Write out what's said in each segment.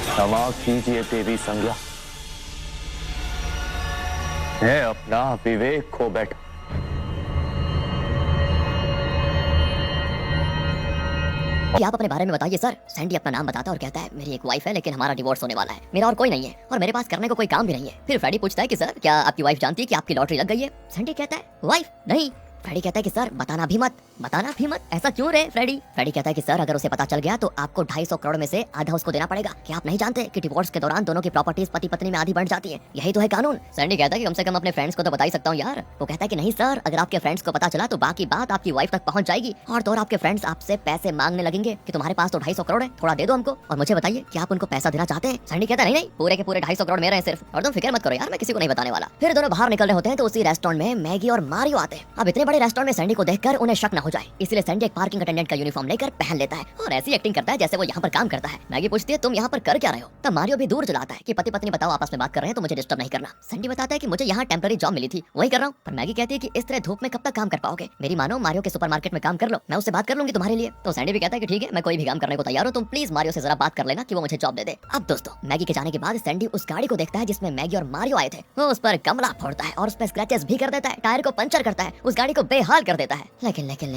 क्षमा कीजिए देवी संज्ञा, मैं अपना विवेक खो बैठा। आप अपने बारे में बताइए सर। सैंडी अपना नाम बताता है और कहता है मेरी एक वाइफ है लेकिन हमारा डिवोर्स होने वाला है, मेरा और कोई नहीं है और मेरे पास करने को कोई काम भी नहीं है। फिर फ्रेडी पूछता है कि सर क्या आपकी वाइफ जानती है कि आपकी लॉटरी लग गई है? सैंडी कहता है वाइफ नहीं। फ्रेडी कहता है कि सर बताना भी मत, बताना भी मत। ऐसा क्यों रे फ्रेडी? फ्रेडी कहता है कि सर अगर उसे पता चल गया तो आपको 250 करोड़ में से आधा उसको देना पड़ेगा। क्या आप नहीं जानते कि डिवोर्स के दौरान दोनों की प्रॉपर्टीज पति पत्नी में आधी बंट जाती है? यही तो है कानून। सैंडी कहता है कि कम से कम अपने फ्रेंड्स को तो बता ही सकता हूँ यार। वो कहता है कि नहीं सर, अगर आपके फ्रेंड्स को पता चला तो बाकी बात आपकी वाइफ तक पहुंच जाएगी और तो और आपके फ्रेंड्स आपसे पैसे मांगने लगेंगे कि तुम्हारे पास तो 250 करोड़ है, थोड़ा दे दो हमको और मुझे बताइए कि आप उनको पैसा देना चाहते हैं। सैंडी कहता है नहीं, पूरे के पूरे 250 करोड़ मेरे हैं सिर्फ, और तुम फिक्र मत करो यार, मैं किसी को नहीं बताने वाला। फिर दोनों बाहर निकल रहे होते हैं तो उसी रेस्टोरेंट में मैगी और मारियो आते हैं। अब इतने बड़े रेस्टोरेंट में सैंडी को देखकर उन्हें शक न हो जाए, इसलिए सैंडी एक पार्किंग अटेंडेंट का यूनिफॉर्म लेकर पहन लेता है और ऐसी एक्टिंग करता है जैसे वो यहाँ पर काम करता है। मैगी पूछती है तुम यहाँ पर कर क्या रहे हो? तब मारियो भी दूर चला आता है कि पति पत्नी बताओ आपस में बात कर रहे हैं तो मुझे डिस्टर्ब नहीं करना। सैंडी बताता है कि मुझे यहाँ टेम्पररी जॉब मिली थी, वही कर रहा हूँ। पर मैगी कहती है कि इस तरह धूप में कब तक काम कर पाओगे? मेरी मानो मारियो के सुपरमार्केट में काम कर लो, मैं उससे बात कर लूंगी तुम्हारे लिए। तो सैंडी भी कहता है कि ठीक है, मैं कोई भी काम करने को तैयार हूँ, तुम प्लीज मारियो से जरा बात कर लेना कि वो मुझे जॉब दे दे। अब दोस्तों मैगी के जाने के बाद सैंडी उस गाड़ी को देखता है जिसमें मैगी और मारियो आए थे। वो उस पर गमला फोड़ता है और उस पर स्क्रैचेस भी कर देता है, टायर को पंचर करता है, उस गाड़ी को बेहाल कर देता है।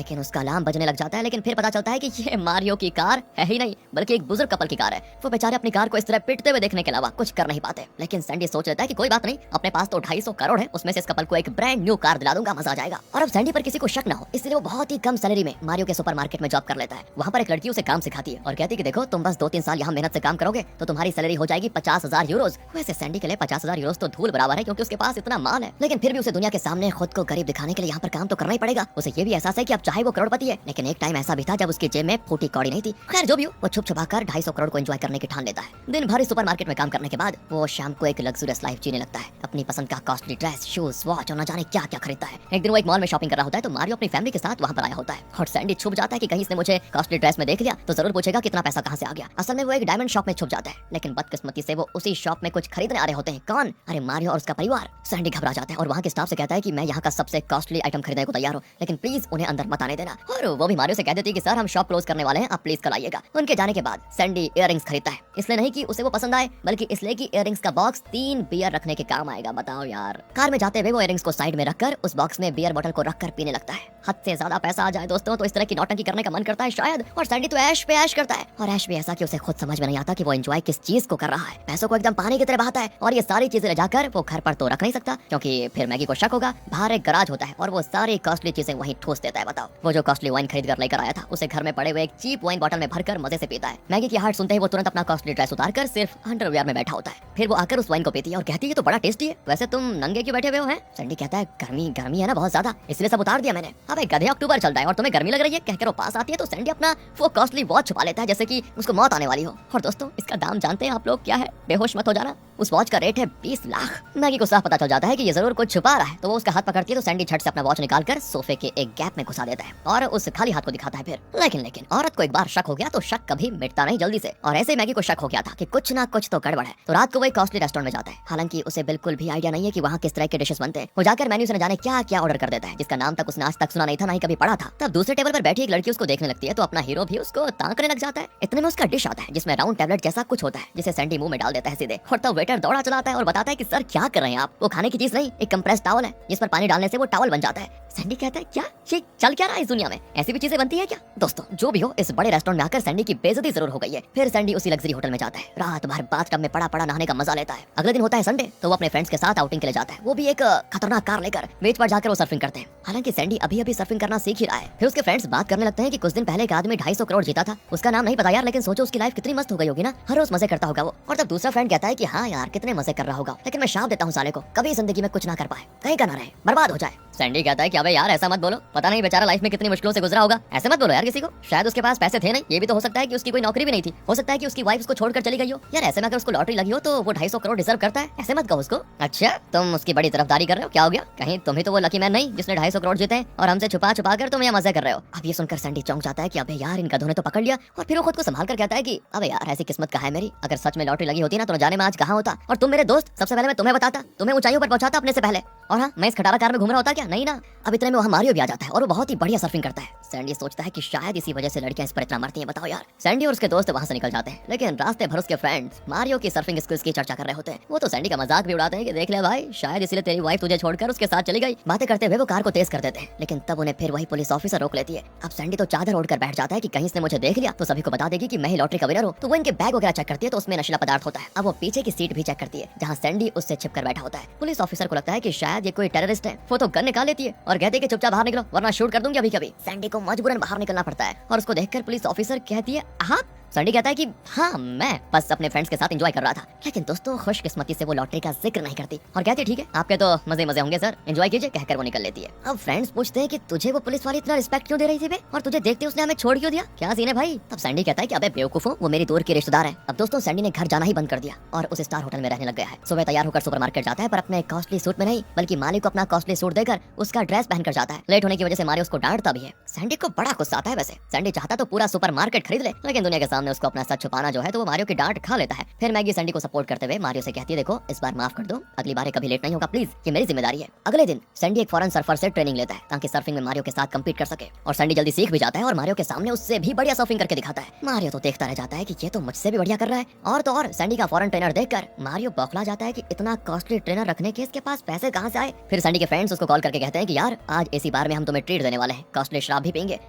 लेकिन उसका अलार्म बजने लग जाता है। लेकिन फिर पता चलता है कि ये मारियो की कार है ही नहीं बल्कि एक बुजुर्ग कपल की कार है। वो बेचारे अपनी कार को इस तरह पिटते हुए देखने के अलावा कुछ कर नहीं पाते। लेकिन सैंडी सोच लेता है कि कोई बात नहीं, अपने पास तो 250 करोड़ है, उसमें से इस कपल को एक ब्रांड न्यू कार दिला दूंगा, मजा आ जाएगा। और अब सैंडी पर किसी को शक न हो इसलिए वो बहुत ही कम सैलरी में मारियो के सुपरमार्केट में जॉब कर लेता है। वहाँ पर एक लड़की उसे काम सिखाती है और कहती है कि देखो तुम बस 2-3 साल यहाँ मेहनत से काम करोगे तो तुम्हारी सैलरी हो जाएगी 50,000 यूरोज। वैसे सैंडी के लिए 50,000 यूरोज तो धूल बराबर है क्योंकि उसके पास इतना माल है, लेकिन फिर भी उसे दुनिया के सामने खुद को गरीब दिखाने के लिए यहाँ पर काम तो करना ही पड़ेगा। उसे ये भी एहसास है कि अब चाहे वो करोड़पति है लेकिन एक टाइम ऐसा भी था जब उसकी जेब में फूटी कौड़ी नहीं थी। खैर जो भी हो, वो छुप छुपा कर 250 करोड़ को एंजॉय करने की ठान लेता है। दिन भर इस सुपरमार्केट में काम करने के बाद वो शाम को एक लग्जरियस लाइफ जीने लगता है। अपनी पसंद का कॉस्टली ड्रेस, शूज, वॉच और न जाने क्या क्या खरीदता है। एक दिन वो एक मॉल में शॉपिंग कर रहा होता है तो मारियो अपनी फैमिली के साथ वहाँ पर आया होता है और सैंडी छुप जाता है कि कहीं इसने मुझे कॉस्टली ड्रेस में देख लिया तो जरूर पूछेगा कितना पैसा कहाँ से आ गया। असल में वो एक डायमंड शॉप में छुप जाता है, लेकिन बदकिस्मती से वो उसी शॉप में कुछ खरीदने आ रहे होते हैं। कौन? अरे मारियो और उसका परिवार। सैंडी घबरा जाता है और वहाँ के स्टाफ से कहता है कि मैं यहाँ का सबसे कॉस्टली आइटम खरीदने को तैयार हूँ, लेकिन प्लीज उन्हें अंदर मत आने देना। और वो भी मारियो से कह देती है कि सर हम शॉप क्लोज करने वाले हैं, आप प्लीज कल आइएगा। उनके जाने के बाद सैंडी इयररिंग्स खरीदता है, इसलिए नहीं कि उसे वो पसंद आए बल्कि इसलिए कि इयररिंग्स का बॉक्स 3 बियर रखने के काम आएगा। बताओ यार। कार में जाते हुए वो इयररिंग्स को साइड में रखकर उस बॉक्स में बियर बोतल को रखकर पीने लगता है। हद से ज्यादा पैसा आ जाए दोस्तों तो इस तरह की नौटंकी करने का मन करता है शायद, और सैंडी तो ऐश पे ऐश करता है और ऐश भी ऐसा कि उसे खुद समझ में नहीं आता कि वो एंजॉय किस चीज को कर रहा है। पैसों को एकदम पानी की तरह बहाता है और ये सारी चीजें ले जाकर वो घर पर तो रख नहीं सकता क्योंकि फिर मैगी को शक होगा। बाहर एक गराज होता है और वो सारी कॉस्टली चीजें वहीं ठूस देता है। बताओ, वो जो कॉस्टली वाइन खरीद कर लेकर आया था उसे घर में पड़े हुए एक चीप वाइन बोतल में भरकर मजे से पीता है। मैगी की हार्ट सुनते ही वो तुरंत अपना कॉस्टली ड्रेस उतारकर सिर्फ अंडरवियर में बैठा होता है। फिर वो आकर उस वाइन को पीती है और कहती है तो बड़ा टेस्टी है, वैसे तुम नंगे क्यों बैठे हुए हो हैं? सैंडी कहता है गर्मी है ना बहुत ज्यादा, इसलिए सब उतार दिया मैंने। अबे गधे, अक्टूबर चल रहा है और तुम्हें गर्मी लग रही है? कहकर वो पास आती है तो सैंडी अपना वो कॉस्टली वॉच छुपा लेता है जैसे कि उसको मौत आने वाली हो। और दोस्तों इसका दाम जानते हैं आप लोग क्या है? बेहोश मत हो जाना, उस वॉच का रेट है 20 लाख। मैगी को साफ पता चल जाता है कि ये जरूर कुछ छुपा रहा है तो वो उसका हाथ पकड़ती है तो सैंडी झट से अपना वॉच निकालकर सोफे के एक गैप में घुसा देता है और उस खाली हाथ को दिखाता है फिर। लेकिन औरत को एक बार शक हो गया तो शक कभी मिटता नहीं जल्दी से, और ऐसे मैगी को शक हो गया था कि कुछ ना कुछ तो गड़बड़ है। तो रात को वो एक कॉस्टली रेस्टोरेंट में जाता है, हालांकि उसे बिल्कुल भी आइडिया नहीं है कि वहाँ किस तरह के डिशेस बनते हैं। वो जाकर मेन्यू से न जाने क्या क्या ऑर्डर कर देता है जिसका नाम तक उसने आज तक सुना नहीं था, ना ही कभी पढ़ा था। तब दूसरे टेबल पर बैठी एक लड़की उसको देखने लगती है तो अपना हीरो भी उसको ताकने लग जाता है। इतने में उसका डिश आता है जिसमें राउंड टैबलेट जैसा कुछ होता है जिसे सैंडी मुंह में डाल देता है सीधे, और तब वेटर दौड़ा चलाता है और बताता है कि सर क्या कर रहे हैं आप? वो खाने की चीज नहीं, एक कंप्रेस टॉवल है जिस पर पानी डालने से वो टॉवल बन जाता है। सैंडी कहता है क्या ये चल क्या रहा है इस दुनिया में? ऐसी भी चीजें बनती है क्या? दोस्तों जो भी हो, इस बड़े रेस्टोरेंट में आकर सैंडी की बेइज्जती जरूर हो गई है। फिर सैंडी उसी लग्जरी होटल में जाता है, रात भर बाथटब में पड़ा पड़ा नहाने का मजा लेता है। अगले दिन होता है संडे तो वो अपने फ्रेंड्स के साथ आउटिंग के लिए जाता है, वो भी एक खतरनाक कार लेकर। बीच पर जाकर वो सर्फिंग करते हैं, हालांकि सैंडी अभी अभी सर्फिंग करना सीख ही रहा है। फिर उसके फ्रेंड्स बात करने लगते हैं कि कुछ दिन पहले एक आदमी 250 करोड़ जीता था, उसका नाम नहीं पता यार, लेकिन सोचो उसकी लाइफ कितनी मस्त हो गई होगी ना, हर रोज मजे करता होगा वो। और तब दूसरा फ्रेंड कहता है कि हाँ यार कितने मजे कर रहा होगा, लेकिन मैं शाप देता हूँ साले को कभी जिंदगी में कुछ ना कर पाए, कहीं का ना रहे, बर्बाद हो जाए। सैंडी कहता है कि अबे यार ऐसा मत बोलो, पता नहीं बेचारा लाइफ में कितनी मुश्किलों से गुजरा होगा। ऐसे मत बोलो यार किसी को, शायद उसके पास पैसे थे नहीं, ये भी तो हो सकता है कि उसकी कोई नौकरी भी नहीं थी, हो सकता है कि उसकी वाइफ उसको छोड़कर चली गई हो। यार ऐसे में अगर उसको लॉटरी लगी हो तो वो 250 करोड़ डिजर्व करता है, ऐसे मत कहो उसको। अच्छा तुम उसकी बड़ी तरफदारी कर रहे हो, क्या हो गया? कहीं तुम ही तो वो लकी मैन नहीं जिसने 250 करोड़ जीते हैं और हमसे छुपा छुपा कर तुम यहाँ मजे कर रहे हो। अब ये सुनकर सैंडी चौंक जाता है कि अबे यार इन गधों ने तो पकड़ लिया, और फिर वो खुद को संभाल कर कहता है कि अबे यार ऐसी किस्मत कहाँ है मेरी, अगर सच में लॉटरी लगी होती ना तो न जाने में आज कहाँ होता, और तुम मेरे दोस्त, सबसे पहले मैं तुम्हें बताता, तुम्हें ऊंचाइयों पर पहुंचाता अपने से पहले। और हाँ मैं इस खटारा कार में घूम रहा होता क्या? नहीं ना। अब इतने में वहाँ मारियो भी आ जाता है और वो बहुत ही बढ़िया सर्फिंग करता है। सैंडी सोचता है कि शायद इसी वजह से लड़कियां इस पर इतना मरती हैं, बताओ यार। सैंडी और उसके दोस्त वहाँ से निकल जाते हैं, लेकिन रास्ते भर उसके फ्रेंड्स मारियो की सर्फिंग स्किल्स की चर्चा कर रहे होते हैं। वो तो सैंडी का मजाक भी उड़ाते हैं कि देख ले भाई, शायद इसलिए तेरी वाइफ तुझे छोड़कर उसके साथ चली गई। बातें करते हुए वो कार को तेज कर देते हैं, लेकिन तब उन्हें फिर वही पुलिस ऑफिसर रोक लेती है। अब सैंडी तो चादर ओढ़कर बैठ जाता है कि कहीं इसने मुझे देख लिया तो सभी को बता देगी कि मैं ही लॉटरी का विनर हूँ। तो वो इनके बैग वगैरह चेक करती है तो उसमें नशीला पदार्थ होता है। अब वो पीछे की सीट भी चेक करती है जहाँ सैंडी उससे छिपकर बैठा होता है। पुलिस ऑफिसर को लगता है कि शायद ये कोई टेररिस्ट है। वो तो गन निकाल लेती है और कहती है कि चुपचाप बाहर निकलो वरना शूट कर दूंगी अभी कभी। सैंडी को मजबूरन बाहर निकलना पड़ता है और उसको देखकर पुलिस ऑफिसर कहती है आप। सैंडी कहता है कि हाँ मैं बस अपने फ्रेंड्स के साथ एंजॉय कर रहा था। लेकिन दोस्तों खुशकिस्मती से वो लॉटरी का जिक्र नहीं करती और कहती ठीक है आपके तो मजे मजे होंगे सर, एंजॉय कीजिए, कहकर वो निकल लेती है। अब फ्रेंड्स पूछते हैं कि तुझे वो पुलिस वाली इतना रिस्पेक्ट क्यों दे रही थी बे, और तुझे देखते उसने हमें छोड़ क्यों दिया, क्या सीन है भाई? तब सैंडी कहता है कि अबे बेवकूफो, वो मेरी दूर की रिश्तेदार है। अब दोस्तों सैंडी ने घर जाना ही बंद कर दिया और उस स्टार होटल में रहने लग गया है। सुबह तैयार होकर सुपरमार्केट जाता है पर अपने कॉस्टली सूट में नहीं बल्कि मालिक को अपना कॉस्टली सूट देकर उसका ड्रेस पहनकर जाता है। लेट होने की वजह से मारियो उसको डांटता भी है। सैंडी को बड़ा गुस्सा आता है। वैसे सैंडी चाहता तो पूरा सुपरमार्केट खरीद ले, लेकिन दुनिया के सामने उसको अपना सच छुपाना जो है तो वो मारियो की डांट खा लेता है। फिर मैगी सैंडी को सपोर्ट करते हुए मारियो से कहती है देखो इस बार माफ कर दो, अगली बार कभी लेट नहीं होगा प्लीज, ये मेरी जिम्मेदारी है। अगले दिन सैंडी एक फॉरेन सर्फर से ट्रेनिंग लेता है ताकि सर्फिंग में मारियो के साथ कम्पीट कर सके, और सैंडी जल्दी सीख भी जाता है और मारियो के सामने उससे भी बढ़िया सर्फिंग करके दिखाता है। मारियो तो देखता रह जाता है कि ये तो मुझसे भी बढ़िया कर रहा है। और तो और सैंडी का फॉरेन ट्रेनर देखकर मारियो बौखला जाता है कि इतना कॉस्टली ट्रेनर रखने के इसके पास पैसे कहाँ से आए। फिर सैंडी के फ्रेंड्स उसको कॉल करके कहते हैं कि यार आज इसी बार में हम तुम्हें ट्रीट देने वाले हैं, कॉस्टली शराब भी पिएंगे,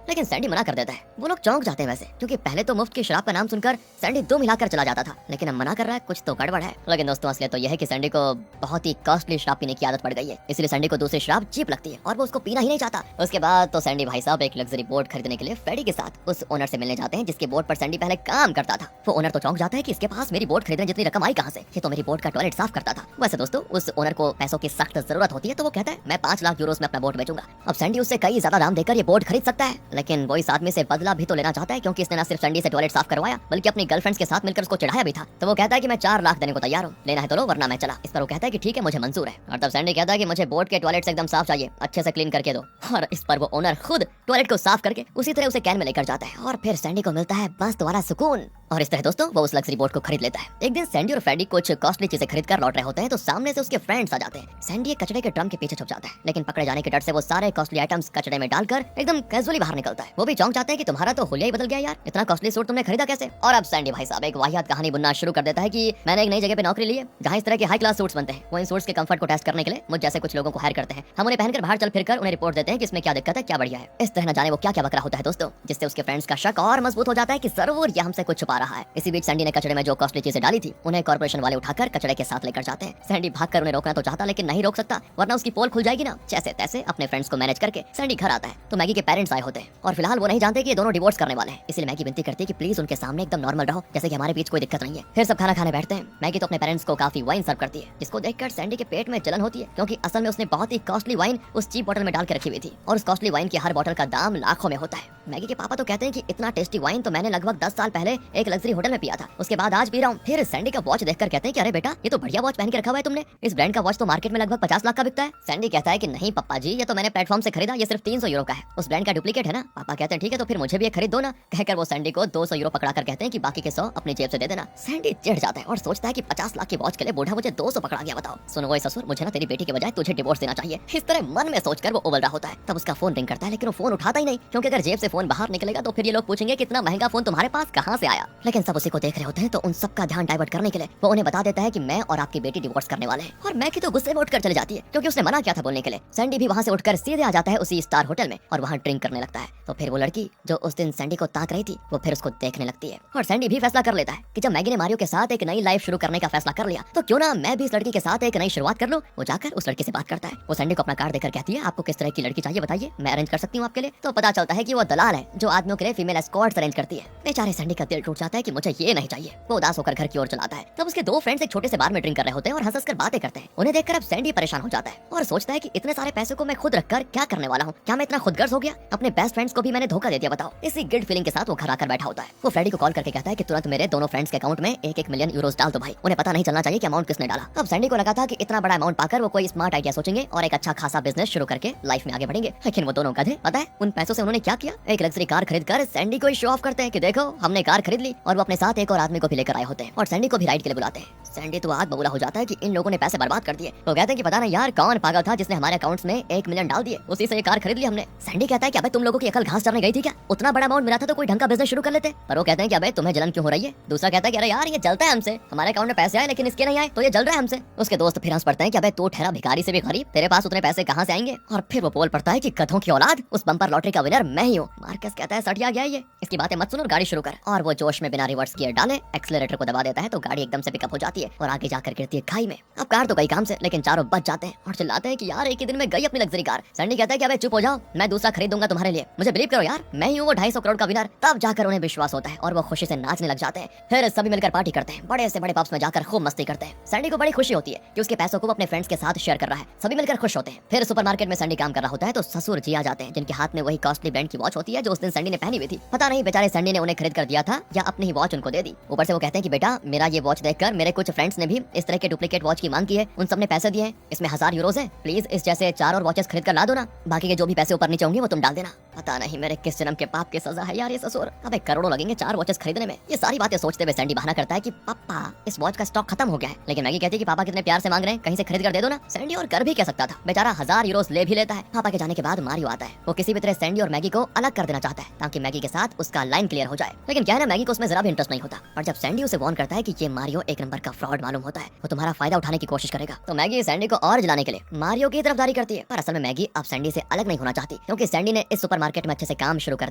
लेकिन सैंडी मना कर देता है। वो लोग चौंक जाते हैं वैसे, क्योंकि पहले तो मुफ्त की शराब का नाम सुनकर सैंडी दो मिलाकर चला जाता था, लेकिन अब मना कर रहा है, कुछ तो गड़बड़ है। लेकिन दोस्तों असलियत तो यह है कि सैंडी को बहुत ही कॉस्टली शराब पीने की आदत पड़ गई है, इसलिए सैंडी को दूसरी शराब चीप लगती है और वो उसको पीना ही नहीं चाहता। उसके बाद तो सैंडी भाई साहब एक लग्जरी बोट खरीदने के लिए फ्रेडी के साथ उस ओनर से मिलने जाते हैं जिसके बोट पर सैंडी पहले काम करता था। वो ओनर तो चौंक जाता है कि इसके पास मेरी बोट खरीदने जितनी रकम आई कहाँ से, ये तो मेरी बोट का टॉयलेट साफ करता था। वैसे दोस्तों उस ओनर को पैसों की सख्त जरूरत होती है तो वो कहता है मैं 5 लाख यूरोस में अपना बोट बेचूंगा। अब सैंडी उससे कई ज्यादा दाम देकर ये बोट खरीद सकता है, लेकिन वो इस आदमी से बदला भी तो लेना चाहता है, क्योंकि इसने न सिर्फ सैंडी से टॉयलेट साफ करवाया बल्कि अपनी गर्लफ्रेंड्स के साथ मिलकर उसको चढ़ाया भी था। तो वो कहता है कि मैं 4 लाख देने को तैयार हूँ, लेना है तो लो वरना मैं चला। इस पर वो कहता है कि ठीक है मुझे मंजूर है। और तब सैंडी कहता है कि मुझे बोट के टॉयलेट एकदम साफ चाहिए, अच्छे से क्लीन करके दो। और इस पर वो ओनर खुद टॉयलेट को साफ करके उसी तरह उसे कैन में लेकर जाता है और फिर सैंडी को मिलता है बस दोबारा सुकून। और इस तरह दोस्तों वो उस लग्जरी बोट को खरीद लेता है। एक दिन सैंडी और फ्रेडी कुछ कॉस्टली चीजें खरीद कर लौट रहे होते हैं तो सामने से उसके फ्रेंड्स आ जाते हैं। सैंडी एक कचड़े के ड्रम के पीछे छुप जाता है, लेकिन पकड़े जाने के डर से वो सारे कॉस्टली आइटम्स कचड़े में डालकर एकदम कैजुअली बाहर निकलता है। वो भी चौंक जाते हैं कि तुम्हारा तो हुलिया ही बदल गया यार, इतना कॉस्टली सूट तुमने खरीदा कैसे? और अब सैंडी भाई साहब एक वाहियात कहानी बुनना शुरू कर देता है कि मैंने एक नई जगह पे नौकरी ली है जहाँ इस तरह के हाई क्लास सूट्स बनते हैं। वो इन सूट्स के कंफर्ट को टेस्ट करने के लिए मुझ जैसे कुछ लोगों को हायर करते हैं। हम उन्हें पहनकर बाहर चल फिरकर उन्हें रिपोर्ट देते हैं कि इसमें क्या दिक्कत है, क्या बढ़िया है। इस तरह न जाने वो क्या क्या बकरा होता है दोस्तों, जिससे उसके फ्रेंड्स का शक और मजबूत हो जाता है कि जरूर ये हमसे कुछ छुपा रहा है। इसी बीच सैंडी ने कचड़े में जो कॉस्टली चीजें डाली थी उन्हें कॉर्पोरेशन वाले उठाकर कचड़े के साथ लेकर जाते हैं। सैंडी भागकर उन्हें रोकना तो चाहता लेकिन नहीं रोक सकता वरना उसकी पोल खुल जाएगी ना। जैसे तैसे अपने फ्रेंड्स को मैनेज करके सैंडी घर आता है तो मैगी के पेरेंट्स आए होते हैं और फिलहाल वो नहीं जानते कि ये दोनों डिवोर्स करने वाले हैं, इसलिए मैगी विनती करती है कि प्लीज उनके सामने एकदम नॉर्मल रहो, जैसे कि हमारे बीच कोई दिक्कत नहीं है। फिर सब खाना खाने बैठते हैं। मैगी तो अपने पेरेंट्स को काफी वाइन सर्व करती है, जिसको देखकर सैंडी के पेट में जलन होती है, क्योंकि असल में उसने बहुत ही कॉस्टली वाइन उस चीप बोतल में डाल के रखी हुई थी और उस कॉस्टली वाइन की हर बोतल का दाम लाखों में होता है। मैगी के पापा तो कहते हैं कि इतना टेस्टी वाइन तो मैंने लगभग 10 साल पहले एक लग्जरी होटल में पिया था, उसके बाद आज पी रहा हूँ। फिर सैंडी का वॉच देखकर कहते हैं कि अरे बेटा ये तो बढ़िया वॉच पहन के रखा हुआ है तुमने, इस ब्रांड का वॉच तो मार्केट में लगभग 50 लाख का बिकता है। सैंडी कहता है कि नहीं पप्पा जी ये तो मैंने प्लेटफॉर्म से खरीदा, ये सिर्फ 300 यूरो का है, उस ब्रांड का डुप्लीकेट है ना। पापा कहते हैं ठीक है तो फिर मुझे भी ये खरीद दो ना। कहकर वो सैंडी को 200 यूरो पकड़ा कर कहते हैं कि बाकी के 100 अपनी जेब से दे देना। सैंडी चिढ़ जाता है और सोचता है कि 50 लाख की वॉच के लिए बूढ़ा मुझे 200 पकड़ा गया, बताओ। सुनो वो ससुर, मुझे ना तेरी बेटी के बजाय तुझे डिवोर्स देना चाहिए। इस तरह मन में सोचकर वो उबल रहा होता है। तब उसका फोन रिंग करता है लेकिन वो फोन उठाता ही नहीं, क्योंकि अगर जेब से फोन बाहर निकलेगा तो फिर ये लोग पूछेंगे कि इतना महंगा फोन तुम्हारे पास कहाँ से आया। लेकिन सब उसी को देख रहे होते हैं तो उन सबका ध्यान डाइवर्ट करने के लिए वो उन्हें बता देता है कि मैं और आपकी बेटी डिवोर्स करने वाले हैं। और मैगी तो गुस्से में उठकर चली जाती है, क्योंकि उसने मना किया था बोलने के लिए। सैंडी भी वहाँ से उठकर सीधे आ जाता है उसी स्टार होटल में और वहाँ ड्रिंक करने लगता है। तो फिर वो लड़की जो उस दिन सैंडी को ताक रही थी वो फिर उसको देखने लगने लगती है और सैंडी भी फैसला कर लेता है कि जब मैगी ने मारियो के साथ एक नई लाइफ शुरू करने का फैसला कर लिया तो क्यों ना मैं भी इस लड़की के साथ एक नई शुरुआत कर लूं। वो जाकर उस लड़की से बात करता है। वो सैंडी को अपना कार्ड देकर कहती है आपको किस तरह की लड़की चाहिए बताइए, मैं अरेंज कर सकती हूँ आपके लिए। तो पता चलता है कि वो दलाल है जो आदमियों के लिए फीमेल एस्कॉर्ट्स अरेंज करती है। बेचारे सैंडी का दिल टूट जाता है कि मुझे ये नहीं चाहिए। वो उदास होकर घर की ओर चलाता है। तब उसके दो फ्रेंड्स एक छोटे से बार में ड्रिंक कर रहे होते हैं और हंस कर बातें करते हैं। उन्हें देखकर अब सैंडी परेशान हो जाता है और सोचता है कि इतने सारे पैसे को मैं खुद रखकर क्या करने वाला हूँ, क्या मैं इतना खुदगर्ज हो गया, अपने बेस्ट फ्रेंड्स को भी मैंने धोखा दे दिया बताओ। इसी गिल्ट फीलिंग के साथ वो घर आकर बैठा होता है। वो फ्रेडी को कॉल करके कहता है कि तुरंत मेरे दोनों फ्रेंड्स के अकाउंट में 1-1 मिलियन यूरोस डाल दो भाई, उन्हें पता नहीं चलना चाहिए कि अमाउंट किसने डाला। अब सैंडी को लगा था कि इतना बड़ा अमाउंट पाकर वो कोई स्मार्ट आइडिया सोचेंगे और एक अच्छा खासा बिजनेस शुरू करके लाइफ में आगे बढ़ेंगे, लेकिन वो दोनों गधे। पता है उन पैसों से उन्होंने क्या किया, एक लग्जरी कार खरीद कर सैंडी को शो ऑफ करते हैं कि देखो हमने कार खरीद ली, और वो अपने साथ एक और आदमी को भी लेकर आए होते हैं और सैंडी को भी राइड के लिए बुलाते हैं। सैंडी तो आग बबूला हो जाता है कि इन लोगों ने पैसे बर्बाद कर दिए। वो कहते हैं कि पता नहीं यार कौन पागल था जिसने हमारे अकाउंट्स में 1 मिलियन डाल दिए, उसी से ये कार खरीद ली हमने। सैंडी कहता है कि अबे तुम लोगों की अकल घास चरने गई थी क्या, उतना बड़ा अमाउंट मिला था तो कोई ढंग का बिजनेस शुरू कर लेते। पर वो कहते हैं कि अबे तुम्हें जलन क्यों हो रही है। दूसरा कहता है कि अरे यार ये जलता है हमसे, हमारे अकाउंट में पैसे आए लेकिन इसके नहीं आए तो ये जल रहा है हमसे। उसके दोस्त फिर हंस पड़ते हैं कि अबे तू ठहरा भिखारी से भी गरीब, तेरे पास उतने पैसे कहां से आएंगे। और फिर वो बोल पड़ता है कि गधों की औलाद, उस बम्पर लॉटरी का विनर मैं ही हूँ। मार्कस कहता है सटिया गया ये, इसकी बातें मत सुन और गाड़ी शुरू कर। और वो जोश में बिना रिवर्स गियर डाले एक्सीलरेटर को दबा देता है तो गाड़ी एकदम से पिकअप हो जाती है और आगे जाकर गिरती है खाई में। अब कार तो गई काम से, लेकिन चारों बच जाते हैं और चिल्लाते हैं कि यार एक ही दिन में गई अपनी लग्जरी कार। सैंडी कहता है कि अबे चुप हो जाओ, मैं दूसरा खरीद दूंगा तुम्हारे लिए, मुझे बिलीव करो यार, मैं ही हूँ वो 250 करोड़ का विनर। तब जाकर उन्हें विश्वास होता है और वो खुशी से नाचने लग जाते हैं। फिर सभी मिलकर पार्टी करते हैं, बड़े से बड़े पब्स में जाकर खूब मस्ती करते हैं। सैंडी को बड़ी खुशी होती है कि उसके पैसों को वो अपने फ्रेंड्स के साथ शेयर कर रहा है। सभी मिलकर खुश होते हैं। फिर सुपरमार्केट में सैंडी काम कर रहा होता है तो ससुर जी आ जाते हैं जिनके हाथ में वही कॉस्टली ब्रांड की वॉच होती है जो उस दिन सैंडी ने पहनी हुई थी। पता नहीं बेचारे सैंडी ने उन्हें खरीद कर दिया था या अपनी ही वॉच उनको दे दी। ऊपर से वो कहते हैं कि बेटा मेरा ये वॉच देखकर मेरे कुछ फ्रेंड्स ने भी इस तरह के डुप्लीकेट वॉच की मांग की है, उन सबने पैसे दिए हैं, इसमें 1000 यूरोज है, प्लीज इस जैसे 4 और वॉचेस खरीद कर ला दो ना, बाकी के जो भी पैसे ऊपर नीचे होंगे वो तुम डाल देना। पता नहीं मेरे किस जन्म के पाप की सजा है यार ये ससुर, अबे करोड़ों लगेंगे 4 वॉचेस खरीदने में। ये सारी बातें सोचते हुए सैंडी बहाना करता है कि पापा इस वॉच का स्टॉक खत्म हो गया है, लेकिन मैगी कहती है कि पापा कितने प्यार से मांग रहे हैं, कहीं से खरीद कर दे दो ना। सैंडी और कर भी कह सकता था, बेचारा 1000 यूरोज ले भी लेता है। पापा के जाने के बाद मारियो आता है। वो किसी भी तरह सैंडी और मैगी को अलग कर देना चाहता है ताकि मैगी के साथ उसका लाइन क्लियर हो जाए, लेकिन क्या है ना मैगी को उसमें जरा भी इंटरेस्ट नहीं होता। और जब सैंडी उसे वार्न करता है कि ये मारियो एक नंबर का फ्रॉड मालूम होता है, वो तुम्हारा फायदा उठाने की कोशिश करेगा, तो मैगी सैंडी को और जलाने के लिए मारियो की तरफदारी करती है। पर असल में मैगी अब सैंडी से अलग नहीं होना चाहती क्योंकि सैंडी ने इस सुपरमार्केट में अच्छे से काम शुरू कर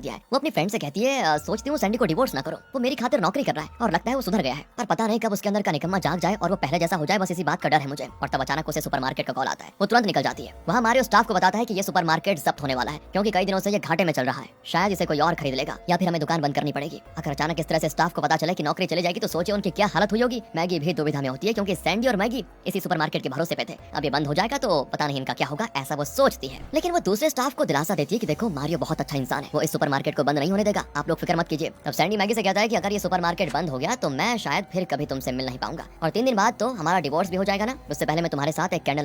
दिया है। वो अपनी फ्रेंड से कहती है सोचती हूँ सैंडी को डिवोर्स ना करो, वो मेरी खातिर नौकरी कर रहा है और लगता है वो सुधर गया है, पर पता नहीं कब उसके अंदर का निकम्मा जाग जाए और वो पहले जैसा हो जाए, बस इसी बात का डर है मुझे। और तब अचानक उसे सुपरमार्केट का कॉल आता है। वो तुरंत निकल जाती है। वहाँ मारियो स्टाफ को बताता है कि ये सुपरमार्केट जब्त होने वाला है क्योंकि कई दिनों से ये घाटे में चल रहा है, शायद इसे कोई और खरीद लेगा या फिर हमें दुकान बंद करनी पड़ेगी। अगर अचानक इस तरह से स्टाफ को पता चले कि नौकरी चली जाएगी तो सोचिए उनकी क्या हालत हुई होगी। मैगी भी दुविधा में होती है क्योंकि सैंडी और मैगी इसी सुपरमार्केट के भरोसे पे थे, अब ये बंद हो जाएगा तो पता नहीं इनका क्या होगा, ऐसा वो सोचती है। लेकिन वो दूसरे स्टाफ को दिलासा देती है कि देखो मारियो बहुत अच्छा इंसान है, वो इस सुपरमार्केट को बंद नहीं होने देगा, आप लोग फिक्र मत कीजिए। तब सैंडी मैगी से कहता है कि अगर ये सुपरमार्केट बंद हो गया तो मैं शायद फिर कभी तुमसे मिल नहीं पाऊंगा और 3 दिन बाद तो हमारा डिवोर्स भी हो जाएगा ना, उससे पहले मैं तुम्हारे साथ एक कैंडल